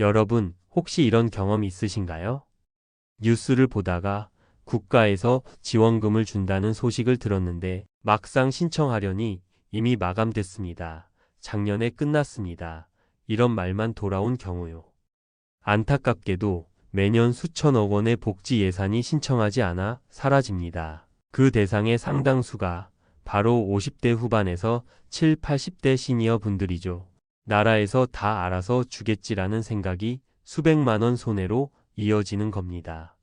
여러분, 혹시 이런 경험 있으신가요? 뉴스를 보다가 국가에서 지원금을 준다는 소식을 들었는데 막상 신청하려니 이미 마감됐습니다. 작년에 끝났습니다. 이런 말만 돌아온 경우요. 안타깝게도 매년 수천억 원의 복지 예산이 신청하지 않아 사라집니다. 그 대상의 상당수가 바로 50대 후반에서 7, 80대 시니어 분들이죠. 나라에서 다 알아서 주겠지라는 생각이 수백만 원 손해로 이어지는 겁니다.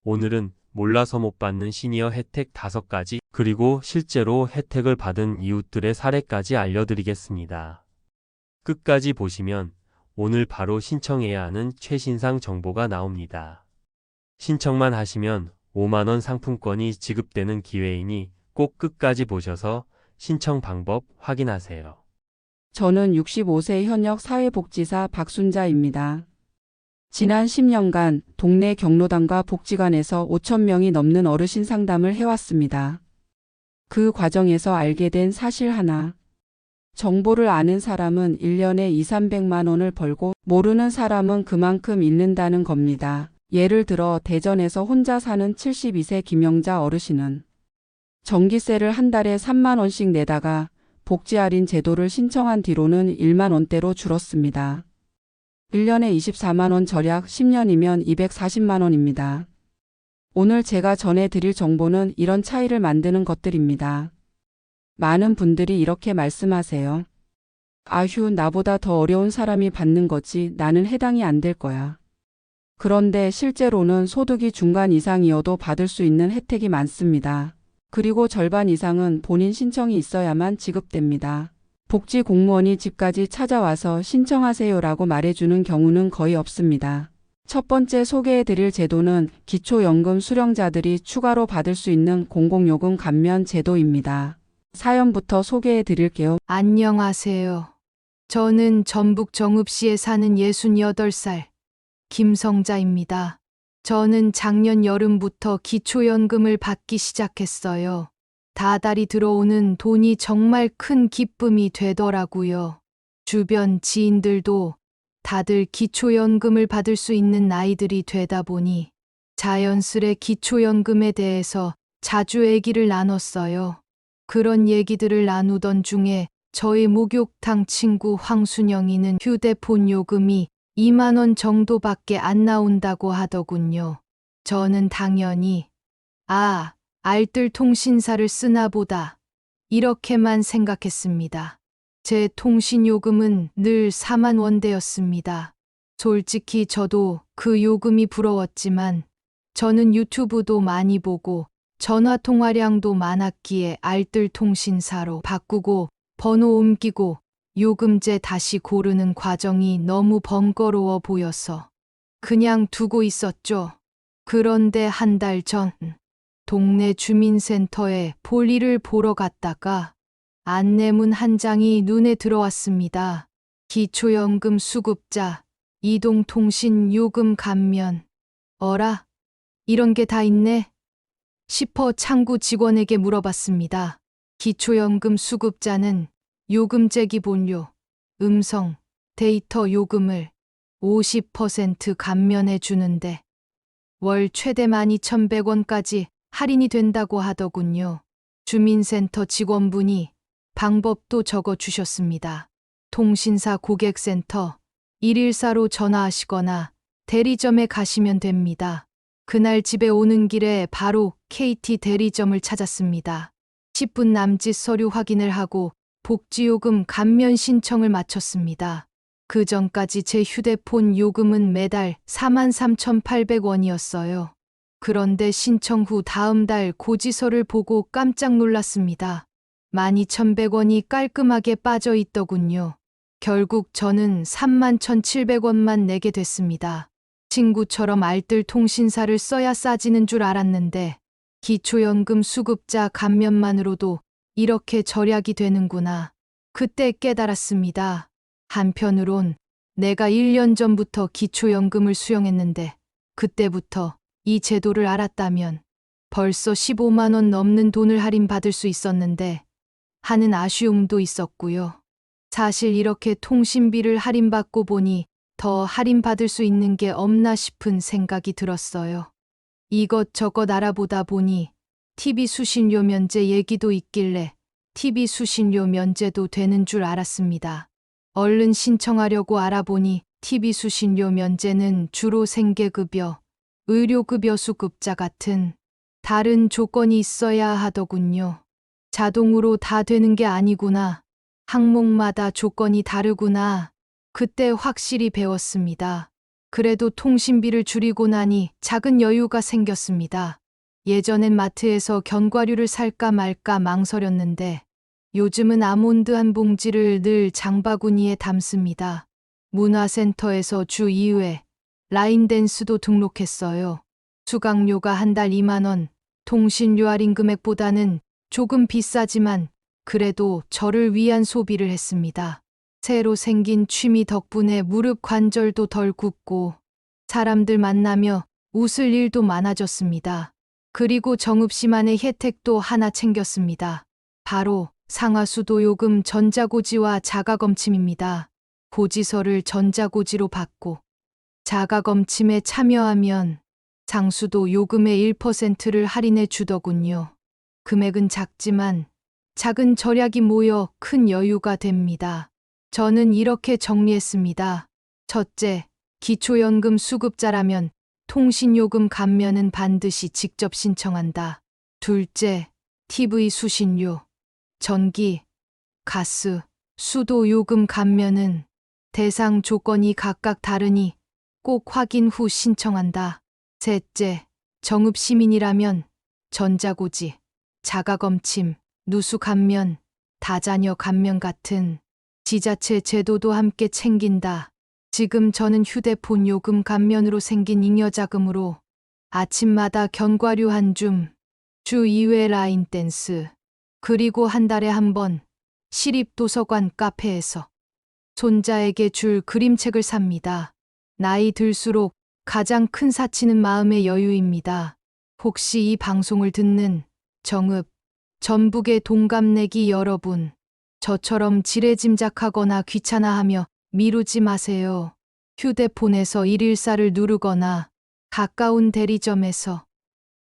오늘은 몰라서 못 받는 시니어 혜택 5가지, 그리고 실제로 혜택을 받은 이웃들의 사례까지 알려드리겠습니다. 끝까지 보시면 오늘 바로 신청해야 하는 최신상 정보가 나옵니다. 신청만 하시면 5만 원 상품권이 지급되는 기회이니 꼭 끝까지 보셔서 신청 방법 확인하세요. 저는 65세 현역 사회복지사 박순자입니다. 지난 10년간 동네 경로당과 복지관에서 5천 명이 넘는 어르신 상담을 해왔습니다. 그 과정에서 알게 된 사실 하나. 정보를 아는 사람은 1년에 2, 300만 원을 벌고 모르는 사람은 그만큼 잃는다는 겁니다. 예를 들어 대전에서 혼자 사는 72세 김영자 어르신은 전기세를 한 달에 3만 원씩 내다가 복지 할인 제도를 신청한 뒤로는 1만 원대로 줄었습니다. 1년에 24만 원 절약 10년이면 240만 원입니다. 오늘 제가 전해드릴 정보는 이런 차이를 만드는 것들입니다. 많은 분들이 이렇게 말씀하세요. 아휴, 나보다 더 어려운 사람이 받는 거지 나는 해당이 안 될 거야. 그런데 실제로는 소득이 중간 이상이어도 받을 수 있는 혜택이 많습니다. 그리고 절반 이상은 본인 신청이 있어야만 지급됩니다. 복지 공무원이 집까지 찾아와서 신청하세요라고 말해주는 경우는 거의 없습니다. 첫 번째 소개해드릴 제도는 기초연금 수령자들이 추가로 받을 수 있는 공공요금 감면 제도입니다. 사연부터 소개해드릴게요. 안녕하세요. 저는 전북 정읍시에 사는 68살 김성자입니다. 저는 작년 여름부터 기초연금을 받기 시작했어요. 다달이 들어오는 돈이 정말 큰 기쁨이 되더라고요. 주변 지인들도 다들 기초연금을 받을 수 있는 나이들이 되다 보니 자연스레 기초연금에 대해서 자주 얘기를 나눴어요. 그런 얘기들을 나누던 중에 저희 목욕탕 친구 황순영이는 휴대폰 요금이 2만 원 정도밖에 안 나온다고 하더군요. 저는 당연히 알뜰 통신사를 쓰나 보다 이렇게만 생각했습니다. 제 통신요금은 늘 4만 원대였습니다. 솔직히 저도 그 요금이 부러웠지만 저는 유튜브도 많이 보고 전화 통화량도 많았기에 알뜰 통신사로 바꾸고 번호 옮기고 요금제 다시 고르는 과정이 너무 번거로워 보여서 그냥 두고 있었죠. 그런데 한 달 전 동네 주민센터에 볼일을 보러 갔다가 안내문 한 장이 눈에 들어왔습니다. 기초연금 수급자, 이동통신 요금 감면. 어라? 이런 게 다 있네? 싶어 창구 직원에게 물어봤습니다. 기초연금 수급자는 요금제 기본료, 음성, 데이터 요금을 50% 감면해 주는데 월 최대 12,100원까지 할인이 된다고 하더군요. 주민센터 직원분이 방법도 적어 주셨습니다. 통신사 고객센터 114로 전화하시거나 대리점에 가시면 됩니다. 그날 집에 오는 길에 바로 KT 대리점을 찾았습니다. 10분 남짓 서류 확인을 하고 복지요금 감면 신청을 마쳤습니다. 그 전까지 제 휴대폰 요금은 매달 43,800원이었어요. 그런데 신청 후 다음 달 고지서를 보고 깜짝 놀랐습니다. 12,100원이 깔끔하게 빠져 있더군요. 결국 저는 31,700원만 내게 됐습니다. 친구처럼 알뜰 통신사를 써야 싸지는 줄 알았는데 기초연금 수급자 감면만으로도 이렇게 절약이 되는구나. 그때 깨달았습니다. 한편으론 내가 1년 전부터 기초연금을 수령했는데 그때부터 이 제도를 알았다면 벌써 15만 원 넘는 돈을 할인받을 수 있었는데 하는 아쉬움도 있었고요. 사실 이렇게 통신비를 할인받고 보니 더 할인받을 수 있는 게 없나 싶은 생각이 들었어요. 이것저것 알아보다 보니 TV 수신료 면제 얘기도 있길래 TV 수신료 면제도 되는 줄 알았습니다. 얼른 신청하려고 알아보니 TV 수신료 면제는 주로 생계급여, 의료급여 수급자 같은 다른 조건이 있어야 하더군요. 자동으로 다 되는 게 아니구나. 항목마다 조건이 다르구나. 그때 확실히 배웠습니다. 그래도 통신비를 줄이고 나니 작은 여유가 생겼습니다. 예전엔 마트에서 견과류를 살까 말까 망설였는데 요즘은 아몬드 한 봉지를 늘 장바구니에 담습니다. 문화센터에서 주 2회 라인댄스도 등록했어요. 수강료가 한 달 2만 원, 통신료 할인 금액보다는 조금 비싸지만 그래도 저를 위한 소비를 했습니다. 새로 생긴 취미 덕분에 무릎 관절도 덜 굽고 사람들 만나며 웃을 일도 많아졌습니다. 그리고 정읍씨만의 혜택도 하나 챙겼습니다. 바로 상하수도 요금 전자고지와 자가검침입니다. 고지서를 전자고지로 받고 자가검침에 참여하면 상수도 요금의 1%를 할인해 주더군요. 금액은 작지만 작은 절약이 모여 큰 여유가 됩니다. 저는 이렇게 정리했습니다. 첫째, 기초연금 수급자라면 통신요금 감면은 반드시 직접 신청한다. 둘째, TV 수신료, 전기, 가스, 수도 요금 감면은 대상 조건이 각각 다르니 꼭 확인 후 신청한다. 셋째, 정읍시민이라면 전자고지, 자가검침, 누수 감면, 다자녀 감면 같은 지자체 제도도 함께 챙긴다. 지금 저는 휴대폰 요금 감면으로 생긴 잉여자금으로 아침마다 견과류 한 줌, 주 2회 라인 댄스, 그리고 한 달에 한 번 시립도서관 카페에서 손자에게 줄 그림책을 삽니다. 나이 들수록 가장 큰 사치는 마음의 여유입니다. 혹시 이 방송을 듣는 정읍, 전북의 동갑내기 여러분, 저처럼 지레짐작하거나 귀찮아하며 미루지 마세요. 휴대폰에서 114를 누르거나 가까운 대리점에서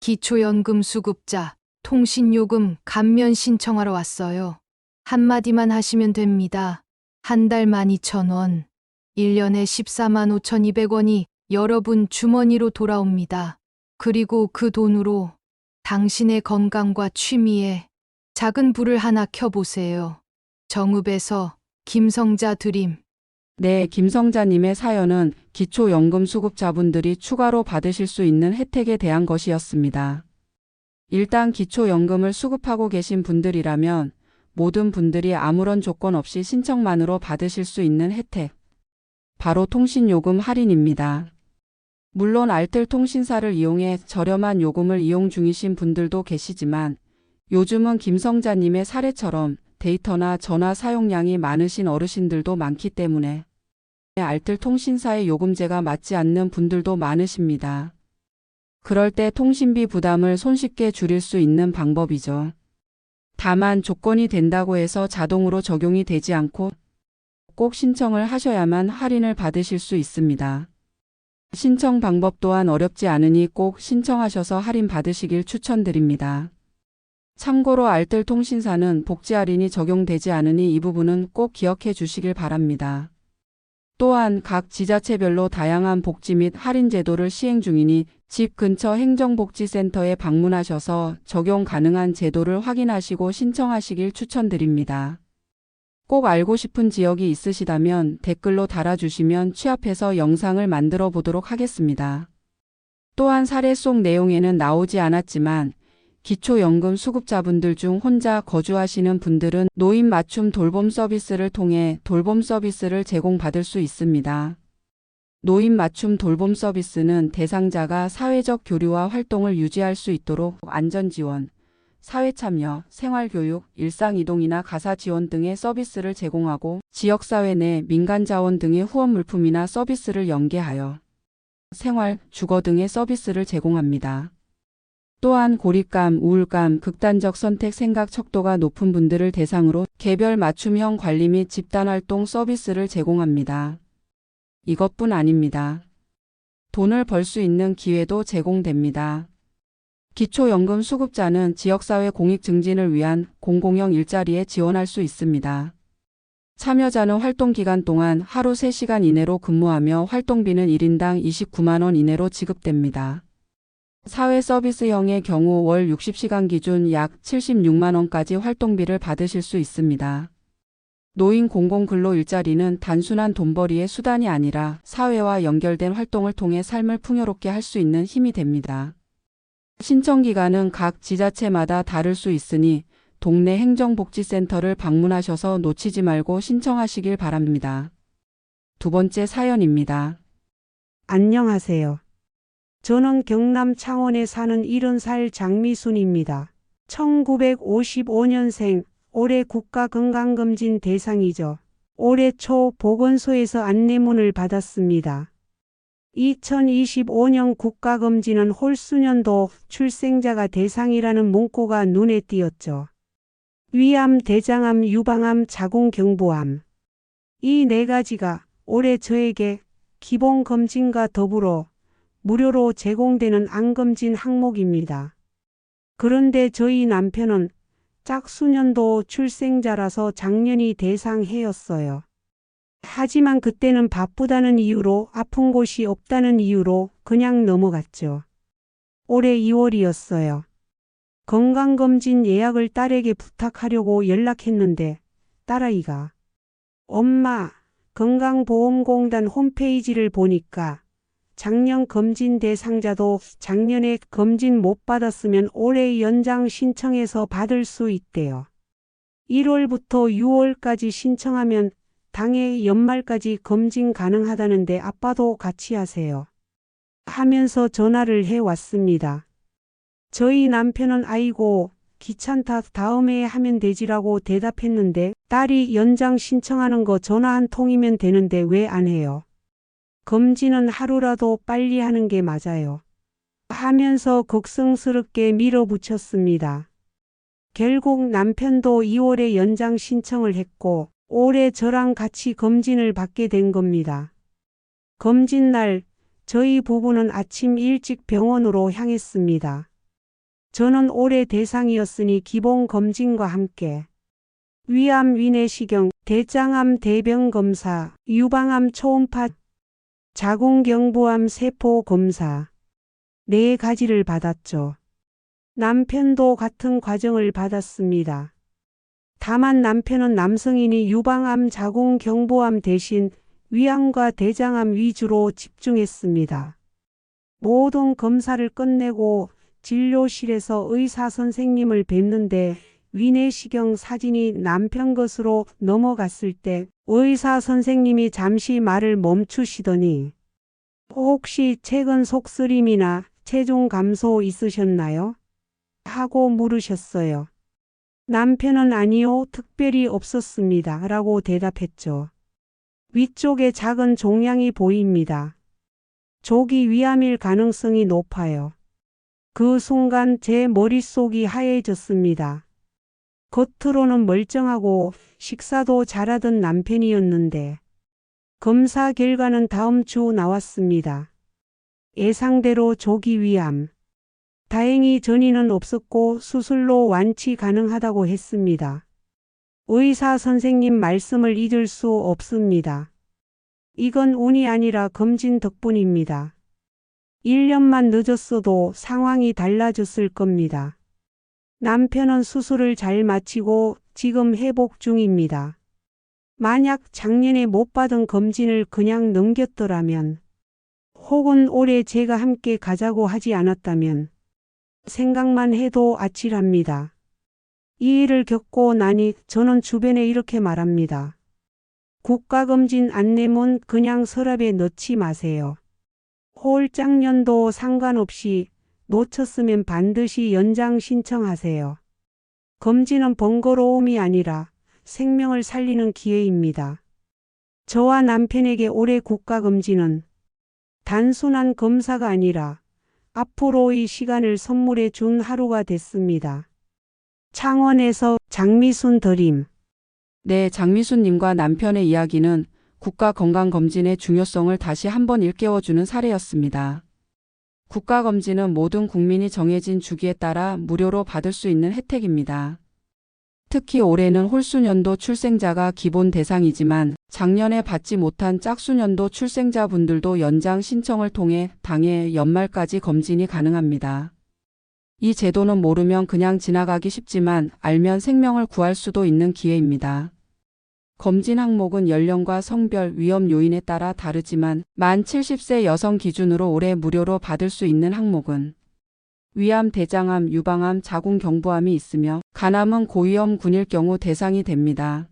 기초연금 수급자, 통신요금 감면 신청하러 왔어요. 한마디만 하시면 됩니다. 한 달 12,000원, 1년에 14만 5,200원이 여러분 주머니로 돌아옵니다. 그리고 그 돈으로 당신의 건강과 취미에 작은 불을 하나 켜보세요. 정읍에서 김성자 드림. 네, 김성자님의 사연은 기초연금 수급자분들이 추가로 받으실 수 있는 혜택에 대한 것이었습니다. 일단 기초연금을 수급하고 계신 분들이라면 모든 분들이 아무런 조건 없이 신청만으로 받으실 수 있는 혜택. 바로 통신요금 할인입니다. 물론 알뜰 통신사를 이용해 저렴한 요금을 이용 중이신 분들도 계시지만 요즘은 김성자님의 사례처럼 데이터나 전화 사용량이 많으신 어르신들도 많기 때문에 알뜰 통신사의 요금제가 맞지 않는 분들도 많으십니다. 그럴 때 통신비 부담을 손쉽게 줄일 수 있는 방법이죠. 다만 조건이 된다고 해서 자동으로 적용이 되지 않고 꼭 신청을 하셔야만 할인을 받으실 수 있습니다. 신청 방법 또한 어렵지 않으니 꼭 신청하셔서 할인 받으시길 추천드립니다. 참고로 알뜰 통신사는 복지 할인이 적용되지 않으니 이 부분은 꼭 기억해 주시길 바랍니다. 또한 각 지자체별로 다양한 복지 및 할인 제도를 시행 중이니 집 근처 행정복지센터에 방문하셔서 적용 가능한 제도를 확인하시고 신청하시길 추천드립니다. 꼭 알고 싶은 지역이 있으시다면 댓글로 달아주시면 취합해서 영상을 만들어 보도록 하겠습니다. 또한 사례 속 내용에는 나오지 않았지만 기초연금 수급자분들 중 혼자 거주하시는 분들은 노인 맞춤 돌봄 서비스를 통해 돌봄 서비스를 제공받을 수 있습니다. 노인 맞춤 돌봄 서비스는 대상자가 사회적 교류와 활동을 유지할 수 있도록 안전지원, 사회참여, 생활교육, 일상이동이나 가사지원 등의 서비스를 제공하고 지역사회 내 민간자원 등의 후원 물품이나 서비스를 연계하여 생활, 주거 등의 서비스를 제공합니다. 또한 고립감, 우울감, 극단적 선택 생각 척도가 높은 분들을 대상으로 개별 맞춤형 관리 및 집단활동 서비스를 제공합니다. 이것뿐 아닙니다. 돈을 벌 수 있는 기회도 제공됩니다. 기초연금 수급자는 지역사회 공익 증진을 위한 공공형 일자리에 지원할 수 있습니다. 참여자는 활동 기간 동안 하루 3시간 이내로 근무하며 활동비는 1인당 29만 원 이내로 지급됩니다. 사회 서비스형의 경우 월 60시간 기준 약 76만 원까지 활동비를 받으실 수 있습니다. 노인 공공근로 일자리는 단순한 돈벌이의 수단이 아니라 사회와 연결된 활동을 통해 삶을 풍요롭게 할 수 있는 힘이 됩니다. 신청 기간은 각 지자체마다 다를 수 있으니 동네 행정복지센터를 방문하셔서 놓치지 말고 신청하시길 바랍니다. 두 번째 사연입니다. 안녕하세요. 저는 경남 창원에 사는 70살 장미순입니다. 1955년생, 올해 국가건강검진 대상이죠. 올해 초 보건소에서 안내문을 받았습니다. 2025년 국가검진은 홀수년도 출생자가 대상이라는 문구가 눈에 띄었죠. 위암, 대장암, 유방암, 자궁경부암. 이 네 가지가 올해 저에게 기본검진과 더불어 무료로 제공되는 암검진 항목입니다. 그런데 저희 남편은 짝수년도 출생자라서 작년이 대상해였어요. 하지만 그때는 바쁘다는 이유로 아픈 곳이 없다는 이유로 그냥 넘어갔죠. 올해 2월이었어요. 건강검진 예약을 딸에게 부탁하려고 연락했는데 딸아이가 엄마, 건강보험공단 홈페이지를 보니까 작년 검진 대상자도 작년에 검진 못 받았으면 올해 연장 신청해서 받을 수 있대요. 1월부터 6월까지 신청하면 당해 연말까지 검진 가능하다는데 아빠도 같이 하세요. 하면서 전화를 해왔습니다. 저희 남편은 아이고 귀찮다 다음에 하면 되지라고 대답했는데 딸이 연장 신청하는 거 전화 한 통이면 되는데 왜 안 해요? 검진은 하루라도 빨리 하는 게 맞아요. 하면서 걱정스럽게 밀어붙였습니다. 결국 남편도 2월에 연장 신청을 했고 올해 저랑 같이 검진을 받게 된 겁니다. 검진 날 저희 부부는 아침 일찍 병원으로 향했습니다. 저는 올해 대상이었으니 기본 검진과 함께 위암, 위내시경, 대장암 대변 검사, 유방암 초음파, 자궁경부암 세포 검사 4가지를 받았죠. 남편도 같은 과정을 받았습니다. 다만 남편은 남성이니 유방암, 자궁경부암 대신 위암과 대장암 위주로 집중했습니다. 모든 검사를 끝내고 진료실에서 의사 선생님을 뵀는데 위내시경 사진이 남편 것으로 넘어갔을 때 의사 선생님이 잠시 말을 멈추시더니 혹시 최근 속쓰림이나 체중 감소 있으셨나요? 하고 물으셨어요. 남편은 아니요, 특별히 없었습니다. 라고 대답했죠. 위쪽에 작은 종양이 보입니다. 조기 위암일 가능성이 높아요. 그 순간 제 머릿속이 하얘졌습니다. 겉으로는 멀쩡하고 식사도 잘하던 남편이었는데 검사 결과는 다음 주 나왔습니다. 예상대로 조기 위암. 다행히 전이는 없었고 수술로 완치 가능하다고 했습니다. 의사 선생님 말씀을 잊을 수 없습니다. 이건 운이 아니라 검진 덕분입니다. 1년만 늦었어도 상황이 달라졌을 겁니다. 남편은 수술을 잘 마치고 지금 회복 중입니다. 만약 작년에 못 받은 검진을 그냥 넘겼더라면, 혹은 올해 제가 함께 가자고 하지 않았다면, 생각만 해도 아찔합니다. 이 일을 겪고 나니 저는 주변에 이렇게 말합니다. 국가검진 안내문 그냥 서랍에 넣지 마세요. 홀짝년도 상관없이 놓쳤으면 반드시 연장 신청하세요. 검진은 번거로움이 아니라 생명을 살리는 기회입니다. 저와 남편에게 올해 국가검진은 단순한 검사가 아니라 앞으로의 시간을 선물해 준 하루가 됐습니다. 창원에서 장미순 드림. 네, 장미순님과 남편의 이야기는 국가건강검진의 중요성을 다시 한번 일깨워주는 사례였습니다. 국가검진은 모든 국민이 정해진 주기에 따라 무료로 받을 수 있는 혜택입니다. 특히 올해는 홀수년도 출생자가 기본 대상이지만 작년에 받지 못한 짝수년도 출생자분들도 연장 신청을 통해 당해 연말까지 검진이 가능합니다. 이 제도는 모르면 그냥 지나가기 쉽지만 알면 생명을 구할 수도 있는 기회입니다. 검진 항목은 연령과 성별, 위험 요인에 따라 다르지만 만 70세 여성 기준으로 올해 무료로 받을 수 있는 항목은 위암, 대장암, 유방암, 자궁경부암이 있으며 간암은 고위험군일 경우 대상이 됩니다.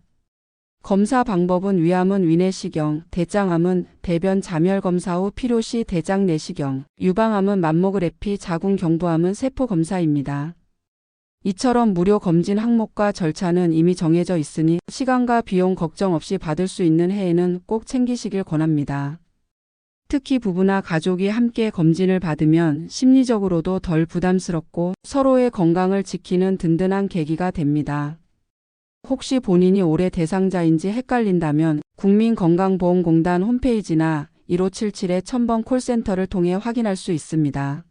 검사 방법은 위암은 위내시경, 대장암은 대변 자멸 검사 후 필요시 대장 내시경, 유방암은 맘모그래피, 자궁경부암은 세포 검사입니다. 이처럼 무료 검진 항목과 절차는 이미 정해져 있으니 시간과 비용 걱정 없이 받을 수 있는 해에는 꼭 챙기시길 권합니다. 특히 부부나 가족이 함께 검진을 받으면 심리적으로도 덜 부담스럽고 서로의 건강을 지키는 든든한 계기가 됩니다. 혹시 본인이 올해 대상자인지 헷갈린다면 국민건강보험공단 홈페이지나 1577-1000번 콜센터를 통해 확인할 수 있습니다.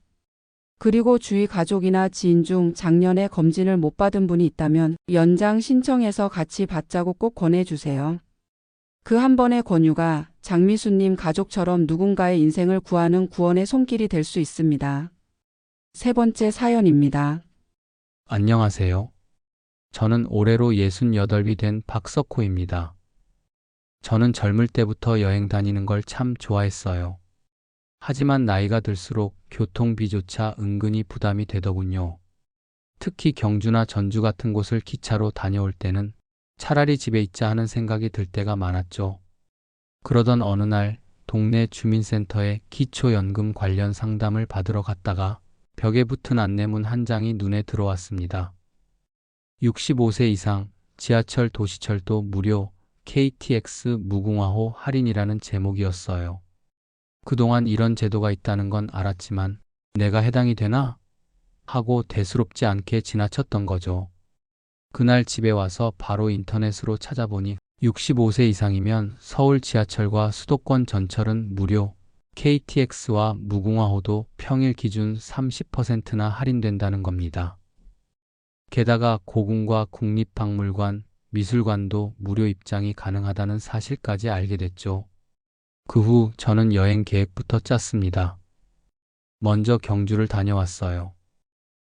그리고 주위 가족이나 지인 중 작년에 검진을 못 받은 분이 있다면 연장 신청해서 같이 받자고 꼭 권해주세요. 그 한 번의 권유가 장미수님 가족처럼 누군가의 인생을 구하는 구원의 손길이 될 수 있습니다. 세 번째 사연입니다. 안녕하세요. 저는 올해로 68이 된 박석호입니다. 저는 젊을 때부터 여행 다니는 걸 참 좋아했어요. 하지만 나이가 들수록 교통비조차 은근히 부담이 되더군요. 특히 경주나 전주 같은 곳을 기차로 다녀올 때는 차라리 집에 있자 하는 생각이 들 때가 많았죠. 그러던 어느 날 동네 주민센터에 기초연금 관련 상담을 받으러 갔다가 벽에 붙은 안내문 한 장이 눈에 들어왔습니다. 65세 이상, 지하철 도시철도 무료, KTX 무궁화호 할인이라는 제목이었어요. 그동안 이런 제도가 있다는 건 알았지만 내가 해당이 되나? 하고 대수롭지 않게 지나쳤던 거죠. 그날 집에 와서 바로 인터넷으로 찾아보니 65세 이상이면 서울 지하철과 수도권 전철은 무료, KTX와 무궁화호도 평일 기준 30%나 할인된다는 겁니다. 게다가 고궁과 국립박물관, 미술관도 무료 입장이 가능하다는 사실까지 알게 됐죠. 그 후 저는 여행 계획부터 짰습니다. 먼저 경주를 다녀왔어요.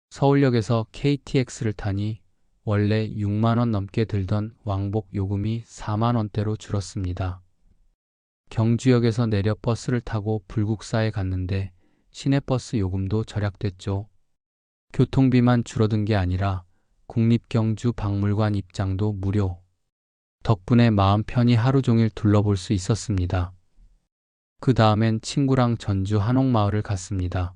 서울역에서 KTX를 타니 원래 6만 원 넘게 들던 왕복 요금이 4만 원대로 줄었습니다. 경주역에서 내려 버스를 타고 불국사에 갔는데 시내버스 요금도 절약됐죠. 교통비만 줄어든 게 아니라 국립경주박물관 입장도 무료. 덕분에 마음 편히 하루 종일 둘러볼 수 있었습니다. 그 다음엔 친구랑 전주 한옥마을을 갔습니다.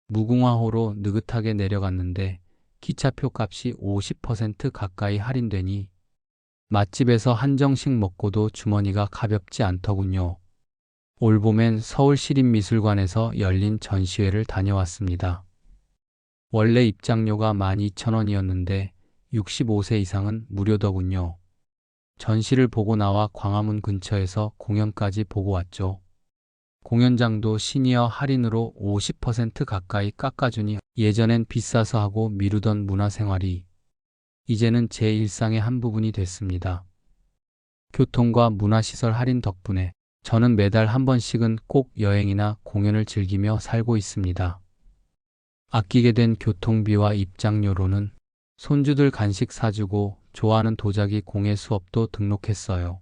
무궁화호로 느긋하게 내려갔는데 기차표 값이 50% 가까이 할인되니 맛집에서 한정식 먹고도 주머니가 가볍지 않더군요. 올 봄엔 서울시립미술관에서 열린 전시회를 다녀왔습니다. 원래 입장료가 12,000원이었는데 65세 이상은 무료더군요. 전시를 보고 나와 광화문 근처에서 공연까지 보고 왔죠. 공연장도 시니어 할인으로 50% 가까이 깎아주니 예전엔 비싸서 하고 미루던 문화생활이 이제는 제 일상의 한 부분이 됐습니다. 교통과 문화시설 할인 덕분에 저는 매달 한 번씩은 꼭 여행이나 공연을 즐기며 살고 있습니다. 아끼게 된 교통비와 입장료로는 손주들 간식 사주고 좋아하는 도자기 공예 수업도 등록했어요.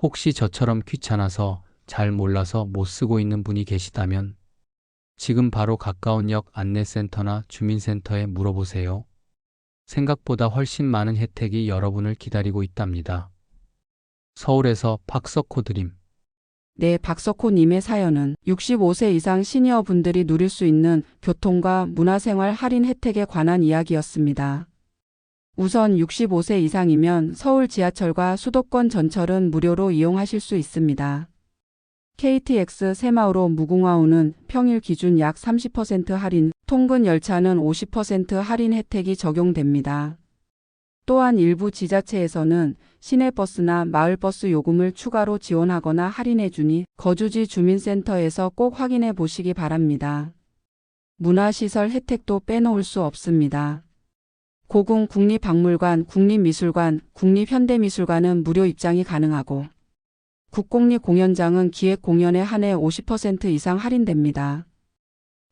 혹시 저처럼 귀찮아서 잘 몰라서 못 쓰고 있는 분이 계시다면 지금 바로 가까운 역 안내센터나 주민센터에 물어보세요. 생각보다 훨씬 많은 혜택이 여러분을 기다리고 있답니다. 서울에서 박석호 드림. 네, 박석호님의 사연은 65세 이상 시니어분들이 누릴 수 있는 교통과 문화생활 할인 혜택에 관한 이야기였습니다. 우선 65세 이상이면 서울 지하철과 수도권 전철은 무료로 이용하실 수 있습니다. KTX 새마을호 무궁화호는 평일 기준 약 30% 할인, 통근 열차는 50% 할인 혜택이 적용됩니다. 또한 일부 지자체에서는 시내버스나 마을버스 요금을 추가로 지원하거나 할인해주니 거주지 주민센터에서 꼭 확인해 보시기 바랍니다. 문화시설 혜택도 빼놓을 수 없습니다. 고궁 국립박물관, 국립미술관, 국립현대미술관은 무료 입장이 가능하고 국공립공연장은 기획공연에 한해 50% 이상 할인됩니다.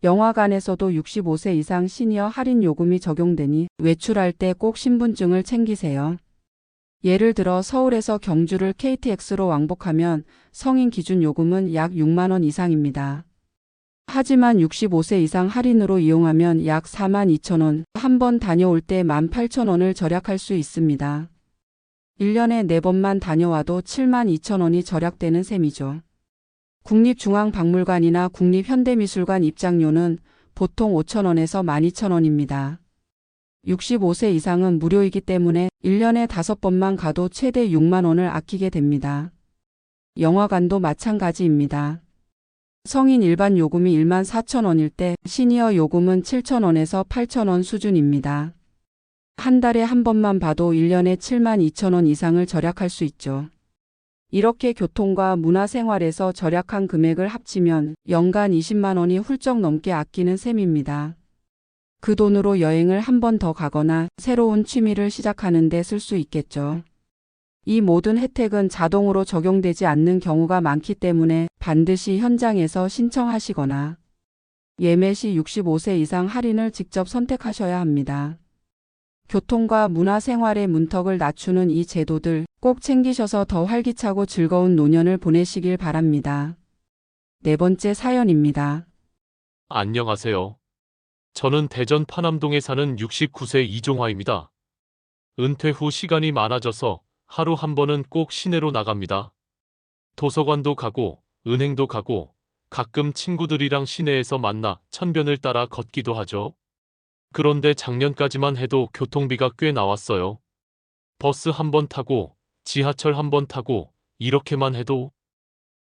영화관에서도 65세 이상 시니어 할인 요금이 적용되니 외출할 때 꼭 신분증을 챙기세요. 예를 들어 서울에서 경주를 KTX로 왕복하면 성인 기준 요금은 약 6만 원 이상입니다. 하지만 65세 이상 할인으로 이용하면 약 4만 2천 원, 한 번 다녀올 때 18,000원을 절약할 수 있습니다. 1년에 4번만 다녀와도 7만 2천 원이 절약되는 셈이죠. 국립중앙박물관이나 국립현대미술관 입장료는 보통 5,000원에서 12,000원입니다. 65세 이상은 무료이기 때문에 1년에 5번만 가도 최대 6만 원을 아끼게 됩니다. 영화관도 마찬가지입니다. 성인 일반 요금이 1만 4천 원일 때 시니어 요금은 7,000원에서 8,000원 수준입니다. 한 달에 한 번만 봐도 1년에 7만 2천 원 이상을 절약할 수 있죠. 이렇게 교통과 문화생활에서 절약한 금액을 합치면 연간 20만 원이 훌쩍 넘게 아끼는 셈입니다. 그 돈으로 여행을 한 번 더 가거나 새로운 취미를 시작하는 데 쓸 수 있겠죠. 이 모든 혜택은 자동으로 적용되지 않는 경우가 많기 때문에 반드시 현장에서 신청하시거나 예매 시 65세 이상 할인을 직접 선택하셔야 합니다. 교통과 문화생활의 문턱을 낮추는 이 제도들 꼭 챙기셔서 더 활기차고 즐거운 노년을 보내시길 바랍니다. 네 번째 사연입니다. 안녕하세요. 저는 대전 파남동에 사는 69세 이종화입니다. 은퇴 후 시간이 많아져서 하루 한 번은 꼭 시내로 나갑니다. 도서관도 가고 은행도 가고 가끔 친구들이랑 시내에서 만나 천변을 따라 걷기도 하죠. 그런데 작년까지만 해도 교통비가 꽤 나왔어요. 버스 한 번 타고 지하철 한 번 타고 이렇게만 해도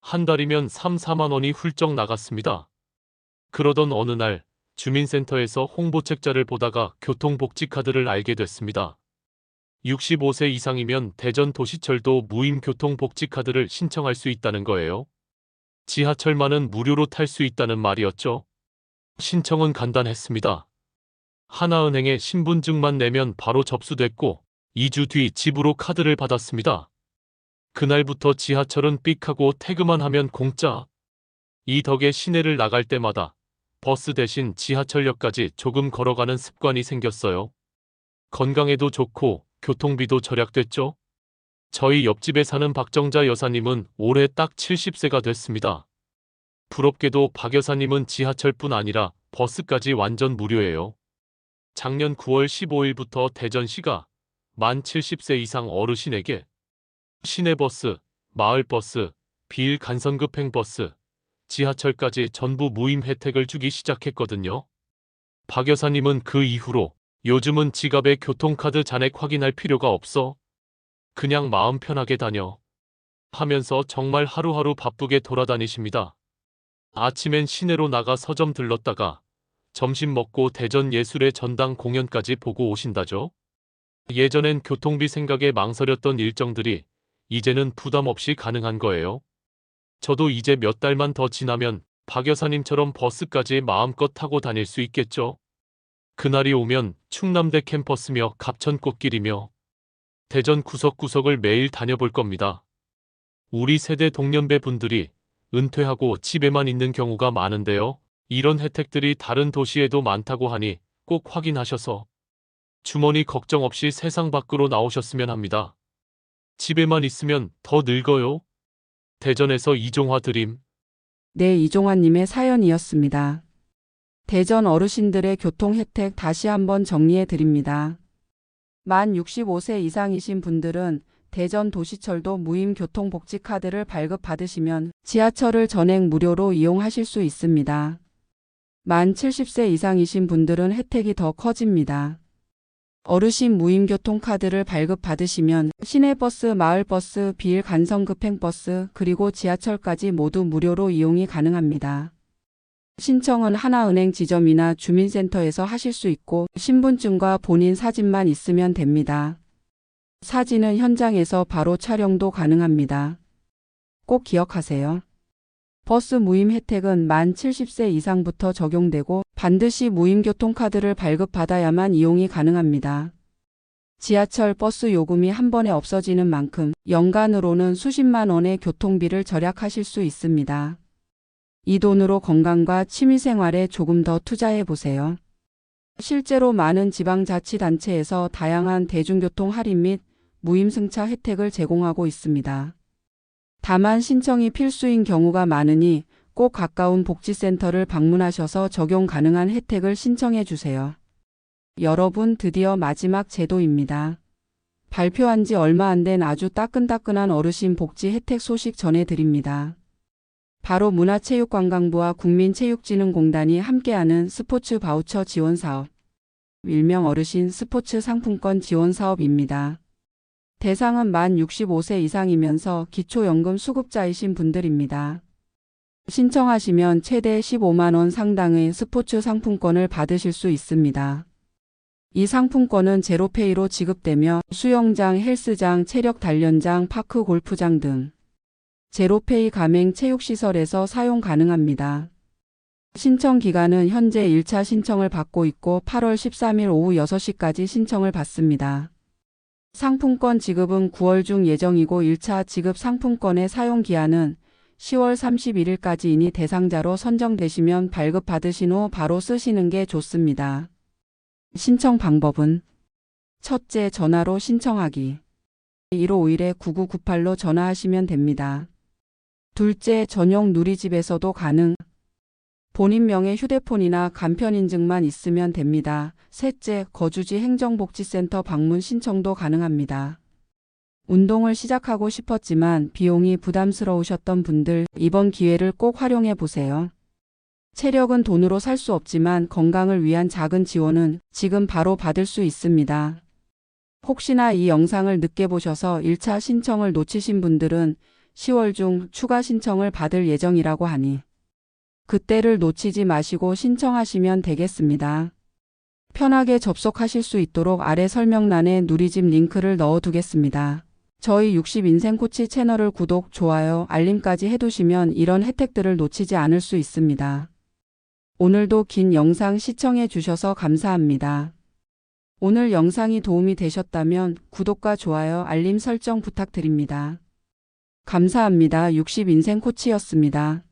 한 달이면 3, 4만 원이 훌쩍 나갔습니다. 그러던 어느 날 주민센터에서 홍보책자를 보다가 교통복지카드를 알게 됐습니다. 65세 이상이면 대전 도시철도 무임 교통복지카드를 신청할 수 있다는 거예요. 지하철만은 무료로 탈 수 있다는 말이었죠. 신청은 간단했습니다. 하나은행에 신분증만 내면 바로 접수됐고 2주 뒤 집으로 카드를 받았습니다. 그날부터 지하철은 삑하고 태그만 하면 공짜. 이 덕에 시내를 나갈 때마다 버스 대신 지하철역까지 조금 걸어가는 습관이 생겼어요. 건강에도 좋고 교통비도 절약됐죠. 저희 옆집에 사는 박정자 여사님은 올해 딱 70세가 됐습니다. 부럽게도 박 여사님은 지하철뿐 아니라 버스까지 완전 무료예요. 작년 9월 15일부터 대전시가 만 70세 이상 어르신에게 시내버스, 마을버스, 비일 간선급행버스, 지하철까지 전부 무임 혜택을 주기 시작했거든요. 박 여사님은 그 이후로 요즘은 지갑에 교통카드 잔액 확인할 필요가 없어. 그냥 마음 편하게 다녀. 하면서 정말 하루하루 바쁘게 돌아다니십니다. 아침엔 시내로 나가 서점 들렀다가 점심 먹고 대전 예술의 전당 공연까지 보고 오신다죠. 예전엔 교통비 생각에 망설였던 일정들이 이제는 부담 없이 가능한 거예요. 저도 이제 몇 달만 더 지나면 박 여사님처럼 버스까지 마음껏 타고 다닐 수 있겠죠. 그날이 오면 충남대 캠퍼스며 갑천꽃길이며 대전 구석구석을 매일 다녀볼 겁니다. 우리 세대 동년배 분들이 은퇴하고 집에만 있는 경우가 많은데요. 이런 혜택들이 다른 도시에도 많다고 하니 꼭 확인하셔서 주머니 걱정 없이 세상 밖으로 나오셨으면 합니다. 집에만 있으면 더 늙어요. 대전에서 이종화 드림. 네, 이종환님의 사연이었습니다. 대전 어르신들의 교통 혜택 다시 한번 정리해 드립니다. 만 65세 이상이신 분들은 대전 도시철도 무임 교통복지카드를 발급받으시면 지하철을 전액 무료로 이용하실 수 있습니다. 만 70세 이상이신 분들은 혜택이 더 커집니다. 어르신 무임 교통카드를 발급받으시면 시내버스, 마을버스, 비일 간선급행버스, 그리고 지하철까지 모두 무료로 이용이 가능합니다. 신청은 하나은행 지점이나 주민센터에서 하실 수 있고 신분증과 본인 사진만 있으면 됩니다. 사진은 현장에서 바로 촬영도 가능합니다. 꼭 기억하세요. 버스 무임 혜택은 만 70세 이상부터 적용되고 반드시 무임교통카드를 발급받아야만 이용이 가능합니다. 지하철 버스 요금이 한 번에 없어지는 만큼 연간으로는 수십만 원의 교통비를 절약하실 수 있습니다. 이 돈으로 건강과 취미생활에 조금 더 투자해 보세요. 실제로 많은 지방자치단체에서 다양한 대중교통 할인 및 무임승차 혜택을 제공하고 있습니다. 다만 신청이 필수인 경우가 많으니 꼭 가까운 복지센터를 방문하셔서 적용 가능한 혜택을 신청해 주세요. 여러분, 드디어 마지막 제도입니다. 발표한 지 얼마 안 된 아주 따끈따끈한 어르신 복지 혜택 소식 전해드립니다. 바로 문화체육관광부와 국민체육진흥공단이 함께하는 스포츠 바우처 지원 사업, 일명 어르신 스포츠 상품권 지원 사업입니다. 대상은 만 65세 이상이면서 기초연금 수급자이신 분들입니다. 신청하시면 최대 15만 원 상당의 스포츠 상품권을 받으실 수 있습니다. 이 상품권은 제로페이로 지급되며 수영장, 헬스장, 체력 단련장, 파크 골프장 등 제로페이 가맹 체육시설에서 사용 가능합니다. 신청 기간은 현재 1차 신청을 받고 있고 8월 13일 오후 6시까지 신청을 받습니다. 상품권 지급은 9월 중 예정이고 1차 지급 상품권의 사용 기한은 10월 31일까지이니 대상자로 선정되시면 발급받으신 후 바로 쓰시는 게 좋습니다. 신청 방법은 첫째, 전화로 신청하기. 1551-9998로 전화하시면 됩니다. 둘째, 전용 누리집에서도 가능. 본인 명의 휴대폰이나 간편인증만 있으면 됩니다. 셋째, 거주지 행정복지센터 방문 신청도 가능합니다. 운동을 시작하고 싶었지만 비용이 부담스러우셨던 분들, 이번 기회를 꼭 활용해 보세요. 체력은 돈으로 살 수 없지만 건강을 위한 작은 지원은 지금 바로 받을 수 있습니다. 혹시나 이 영상을 늦게 보셔서 1차 신청을 놓치신 분들은 10월 중 추가 신청을 받을 예정이라고 하니 그때를 놓치지 마시고 신청하시면 되겠습니다. 편하게 접속하실 수 있도록 아래 설명란에 누리집 링크를 넣어두겠습니다. 저희 60인생코치 채널을 구독, 좋아요, 알림까지 해두시면 이런 혜택들을 놓치지 않을 수 있습니다. 오늘도 긴 영상 시청해 주셔서 감사합니다. 오늘 영상이 도움이 되셨다면 구독과 좋아요, 알림 설정 부탁드립니다. 감사합니다. 60인생코치였습니다.